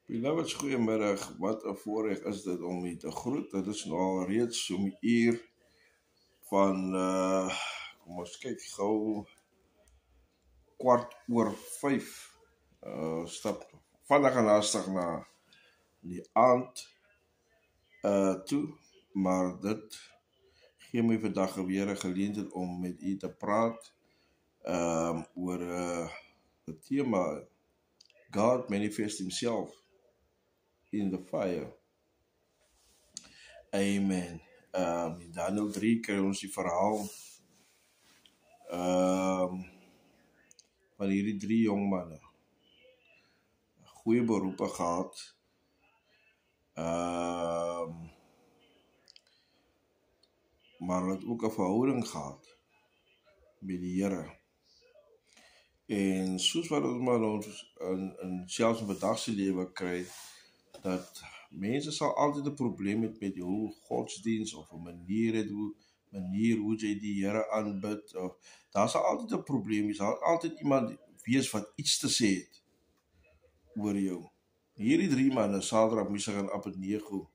Beloveds, goeiemiddag. Wat 'n voorreg is dit om u te groet. Dit is nou al reeds so 'n uur van kom ons kyk gou 4:15. Stap vandag en haastig na die aand toe, maar dit gee my vandag weer 'n geleentheid om met u te praat oor die tema God manifest himself in the fire. Amen. In Daniel 3 kry ons die verhaal van hierdie 3 jong manne. Goeie beroepe gehad. Maar hulle het ook 'n verhouding gehad met die Here. En soos wat ons maar ons in selfs in vandag se lewe kry, dat mense sal altyd 'n probleem het met hoe godsdiens of 'n manier hoe jy die Here aanbid, of daar sal altyd 'n probleem wees, daar sal altyd iemand wees wat iets te sê het oor jou. Hierdie 3 manne, Sadrag, Mesach en Abednego,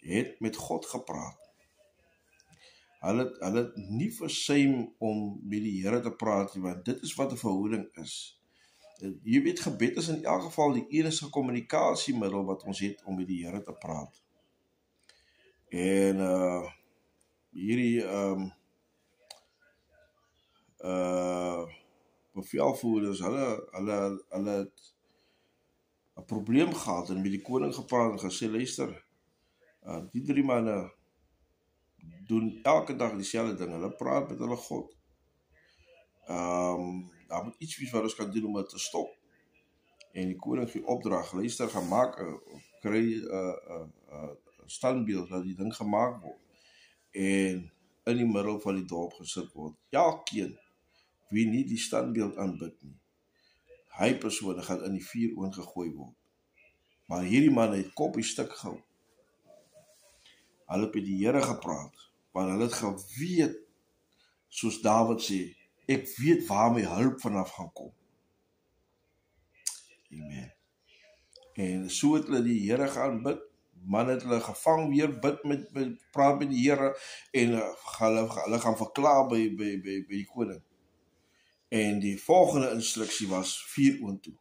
het met God gepraat. Hulle het nie versuim om met die Here te praat nie, want dit is wat 'n verhouding is. Jy weet, gebed is in elk geval die enigste kommunikasiemiddel wat ons het om met die Here te praat. En hierdie bevelvoerders, hulle het 'n probleem gehad en met die koning gepraat en gesê, luister, die 3 manne doen elke dag dieselfde ding, hulle praat met hulle God. Daar moet iets wees wat ons kan doen om dit te stop. En die koning gee opdrag, luister, kry 'n standbeeld dat die ding gemaak word en in die middel van die dorp gesit word. Elkeen wie nie die standbeeld aanbid nie, hy persoon gaan in die vuuroond gegooi word. Maar hierdie man het kop die stuk gehou. Hulle het met die Here gepraat, want hulle het geweet, soos Dawid sê, ek weet waar my hulp vanaf gaan kom. Amen. En so het hulle die Here gaan bid. Man het hulle gevang weer bid praat met die Here en hulle gaan verklaar by die koning. En die volgende instruksie was vuuroond toe.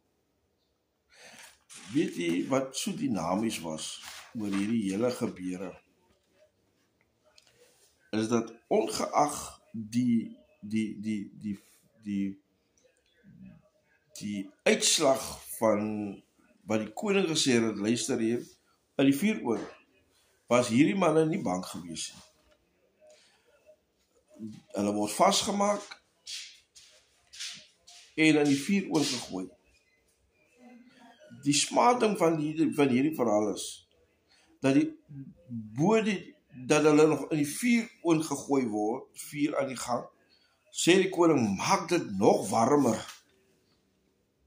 Weet jy wat so dinamies was oor hierdie hele gebeure? Is dat ongeag die uitslag van wat die koning gesê het, luister hier, in die vuuroond, was hierdie manne nie bang gewees nie. Hulle word vasgemaak en in die vuuroond gegooi. Die smaading van hierdie verhaal is, dat hulle nog in die vuuroond gegooi word, vuur aan die gang, sê die koning, maak dit nog warmer.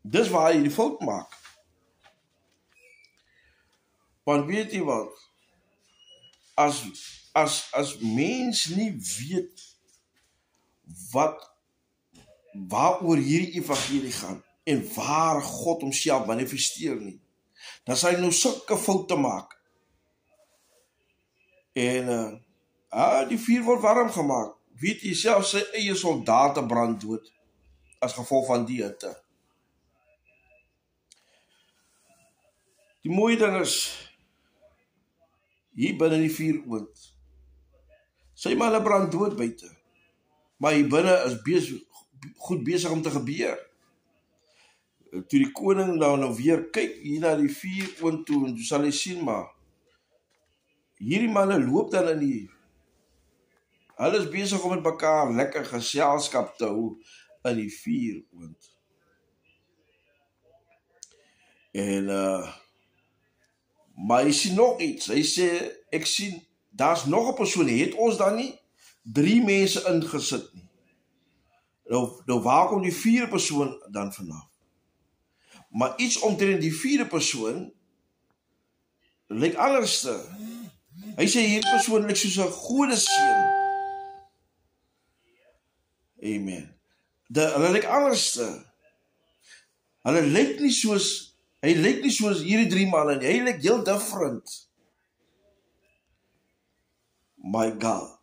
Dis waar hy die fout maak. Want weet jy wat, as mens nie weet waaroor hierdie evangelie gaan, en waar God homself manifesteer nie, dan sal hy nou sulke foute maak. En die vuur word warm gemaak. Weet jy, selfs sy eie soldate brand dood as gevolg van die hitte. Die mooie ding is, hier binne die vuuroond, sy manne brand dood buite, maar hier binne is goed besig om te gebeur. Toe die koning nou weer kyk hier na die vuuroond toe, en toe sal hy sien, maar hierdie manne loop dan hulle is besig om met mekaar lekker geselskap te hou in die vuuroond. En maar hy sien nog iets. Hy sê, ek sien, daar's nog 'n persoon, het ons dan nie 3 mense ingesit nie. Nou waar kom die 4de persoon dan vanaf? Maar iets omtrent die 4de persoon lyk anderste. Hy sê, hierdie persoon lyk soos 'n godeseun. Amen. Hulle lyk anderste. Hulle lyk nie soos Hy lyk nie soos hierdie 3 manne nie, hy lyk heel different. My God.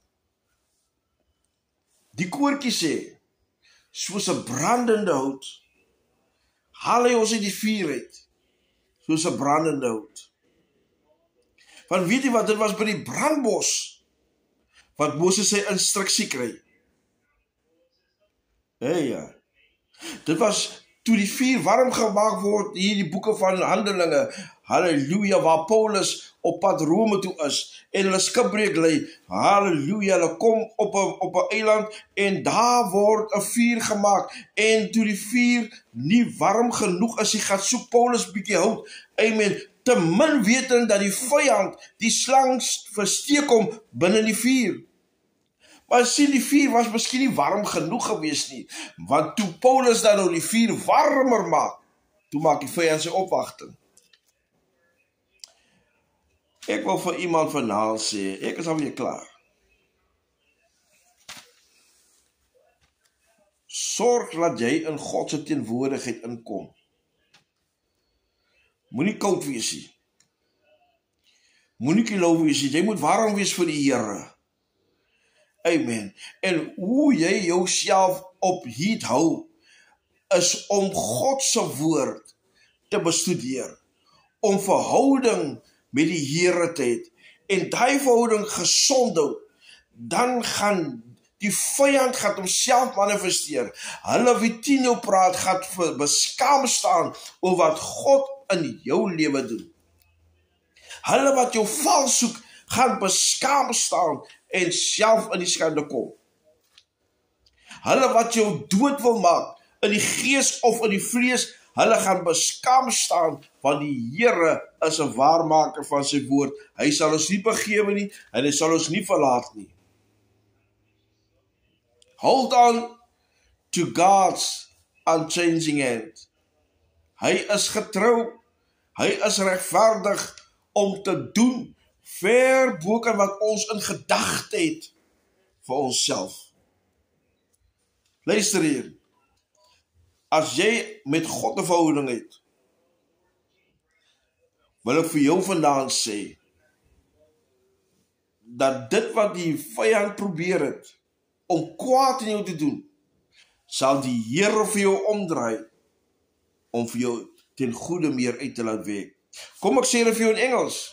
Die koortjie sê, soos 'n brandende hout, haal hy ons uit die vuur uit, soos 'n brandende hout. Want weet jy wat, dit was by die brandbos, wat Moses sy instruksie kry. Ja. Dit was toe die vuur warm gemaak word, hier die boeke van Handelinge, halleluja, waar Paulus op pad Rome toe is, en hulle skipbreek lê, halleluja, hulle kom op 'n eiland, en daar word 'n vuur gemaak, en toe die vuur nie warm genoeg is, hy gaan soek Paulus bietjie hout, amen, te min wetend dat die vyand, die slang versteek hom binne die vuur. Maar sien, die vuur was miskien nie warm genoeg gewees nie, want toe Paulus dan nou die vuur warmer maak, toe maak die vyand sy opwagting. Ek wil vir iemand vanaand sê, ek is alweer klaar. Sorg dat jy in God se teenwoordigheid inkom. Moenie koud wees nie. Moenie kilou wees nie, jy moet warm wees vir die Here. Amen. En hoe jy jouself op heat hou, is om God se woord te bestudeer, om verhouding met die Here te hê, en daai verhouding gesond hou, dan gaan die vyand gaan homself manifesteer. Hulle wie teen jou praat, gaan beskaam staan oor wat God in jou lewe doen. Hulle wat jou val soek, gaan beskaam staan en self in die skande kom. Hulle wat jou dood wil maak, in die gees of in die vlees, hulle gaan beskaam staan, want die Here is 'n waarmaker van sy woord. Hy sal ons nie begewe nie, en hy sal ons nie verlaat nie. Hold on to God's unchanging hand. Hy is getrou, hy is regverdig om te doen, ver bo kan wat ons in gedagte het vir onsself. Luister hier, as jy met God 'n verhouding het, wil ek vir jou vandaan sê, dat dit wat die vyand probeer het, om kwaad in jou te doen, sal die Here vir jou omdraai, om vir jou ten goeie meer uit te laat werk. Kom ek sê dit vir jou in Engels.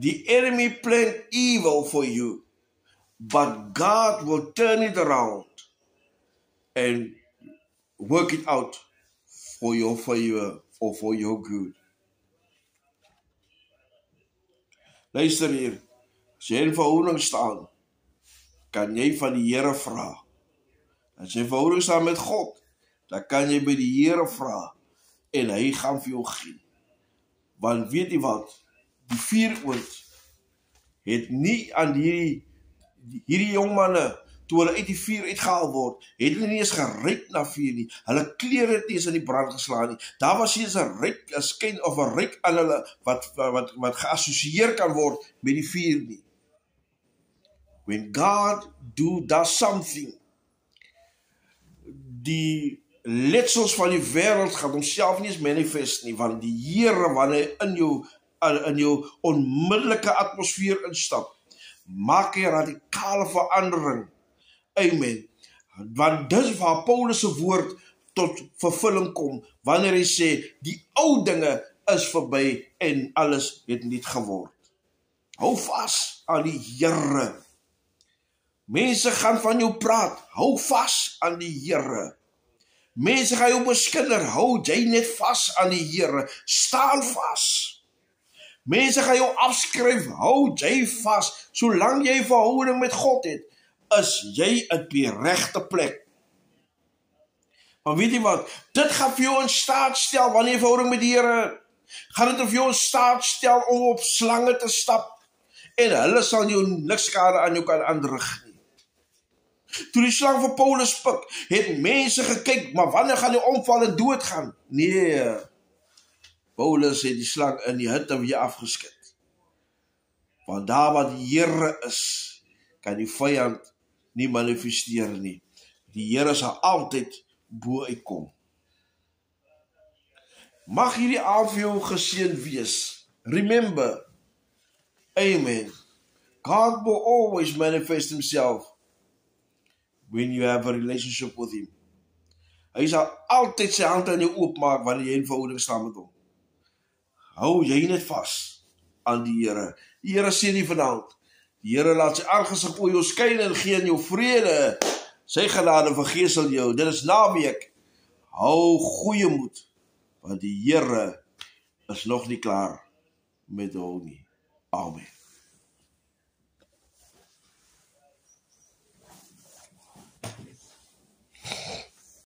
The enemy planned evil for you, but God will turn it around and work it out for your favor or for your good. Luister hier, as jy in verhouding staan, kan jy van die Here vra. As jy in verhouding staan met God, dan kan jy by die Here vra, en hy gaan vir jou gee. Want weet jy wat, die vuuroond het nie aan hierdie jongmanne, toe hulle uit die vuur uitgehaal word, het hulle nie eens geryk na vuur nie. Hulle klere het nie eens in die brand geslaan nie. Daar was nie eens 'n skyn of 'n ryk aan hulle, wat geassosieer kan word met die vuur nie. When God does something, die letsels van die wêreld gaan homself nie eens manifest nie, want die Here, wanneer hy in jou onmiddellike atmosfeer instap, maak hy 'n radikale verandering. Amen. Want dis waar Paulus se woord tot vervulling kom, wanneer hy sê, die ou dinge is verby en alles het nuut geword. Hou vas aan die Here. Mense gaan van jou praat, hou vas aan die Here. Mense gaan jou beskinder, hou jy net vas aan die Here, staan vas. Mense gaan jou afskryf, hou jy vas, solank jy verhouding met God het, is jy op die regte plek. Maar weet jy wat, dit gaan vir jou in staat stel, wanneer jy verhouding met die Here, gaan dit vir jou in staat stel om op slange te stap, en hulle sal jou niks skade aan jou kan aanrig nie. Toe die slang vir Paulus pik, het mense gekyk, maar wanneer gaan hy omval en doodgaan? Nee, Paulus het die slang in die hitte weer afgeskit. Want daar wat die Here is, kan die vyand nie manifesteer nie. Die Here sal altyd bo uitkom. Mag hierdie aand vir jou geseën wees. Remember, amen. God will always manifest himself when you have a relationship with him. Hy sal altyd sy hand aan jou oopmaak wanneer jy in verhouding staan met hom. Hou jy net vas aan die Here. Die Here seën nie vanaand. Die Here laat sy aangesig oor jou skyn en gee in jou vrede. Sy genade vergeesel jou. Dit is naweek. Hou goeie moed, want die Here is nog nie klaar met jou nie. Amen.